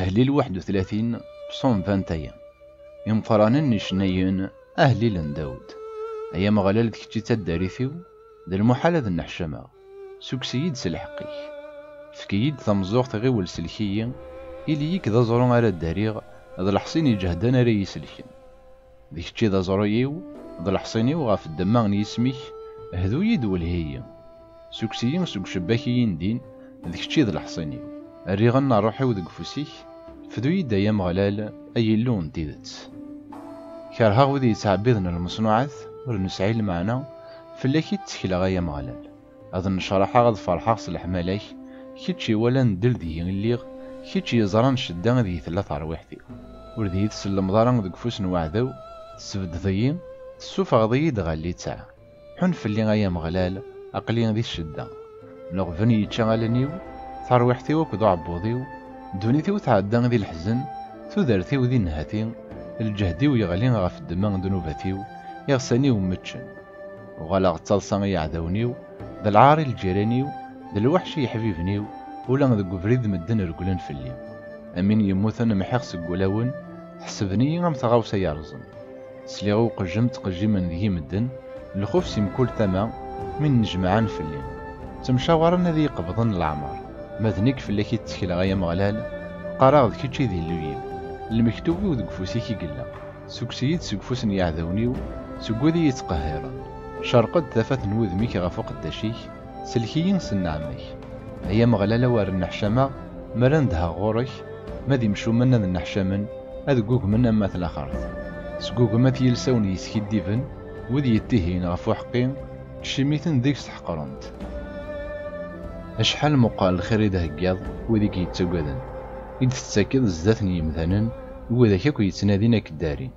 أهلي 31 بصون 21 يمقرانن نشنيين أهلي لنداود أيا مغلال ديك تداريثيو دا المحال هذا النحشمة سوكسيد سلحقيك فكيد تمزوغ غيول سلكيين إليك ذا زرون على الداريغ ذا الحصين يجهدان ري يسلكين ديك تشي ذا زرويو ذا الحصينيو غاف الدماغ يسميك هذو يدول هي سوكسيين سوك شباكيين دين ديك تشي ذا الحصينيو الريغنا روحي ودق فوسيك فدو يدا يا مغلال أي اللون ديدت كارها غودي يتعبيضنا المصنوعات ورنسعي المعنى فلاكي تسكلا غايا مغلال أظن شرحا غاد فرحا صلح ملاك كيتشي ولا ندل ذي الليغ كيتشي يزران شدان ذي ثلاث رواحتي وردي تسلم ضارن دق فوس نوعذو تسبد ذيين تسوف غضي دغالي تاع حن فلي غايا مغلال أقلين ذي الشدة نغفني يتشغلنيو ثروحتي وكدو عبوضيو دونيتي وتعدان ذي الحزن ثودرتي وذي النهاتي الجهدي ويغلين غاف الدماغ ذنوباتيو يغساني ومتشن وغالا غتصلصان يعداونيو ذا العاري الجيرانيو ذا الوحشي يحبيبنيو ولا ذا قفريد مدن رجلن فلي أمين يموثن محيق سقولاون حسبني غام تغاوسا يارزن سليغو قجمت قجيما ذي مدن الخوف سيمكول ثما من نجمعان فلي تمشاورن ذي قبضن العمر مذنيك فلاكي تسكلا غايا مغلال قراغ كيتشي ذي اللويل المكتوب وذق فوسيكي قلا سوكسيد سوكفوسن يعذونيو سوكوذي يتقهرن شرقد ثافت نوذميك غفوق الدشيك سلكيين سنعميك هيا مغلال وار النحشامة مرندها غورك ماذي مشو منا ذا النحشامن أذقوك منا مثل خارث سقوك مات يلساون يسكي ديفن وذي يتهين غفو حقين شميتن ذيك سحقرنت أشحال مقال الخير إذا هكاض وذيك يتساقدن إذ تتساكد الزات يمثالا وذاك اكو يتنادينا كدارين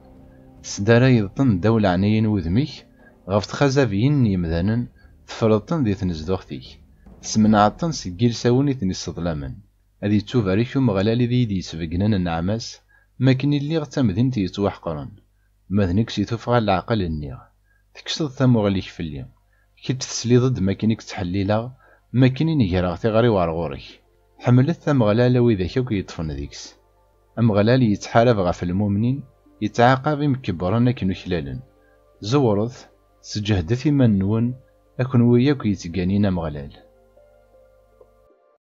تسدارا يضطن دولة عنايين وذميك غف تخازافيين يمثالا تفرضتن ذي تنزدوختيك تسمنعطن سجيل ساوني تنصدلامن هذي تشوفاريكو مغلالي ذي دي سفقنان النعماس ماكن اللي غتامذين تيتوحقرن ماذنك سيتوفغا العقل النيغ تكسد ثمغليك في اليوم كي تسلي ضد ماكينك تحليلا ماكينين يجرى تغري وارغورك حملت ثمغلال وذاك اكو يطفن ذيكس أمغلال يتحارب غف المؤمنين يتعاقب مكبرن كنو خلالن زورث سجهدت من نون أكون وياك يتقانين أمغلال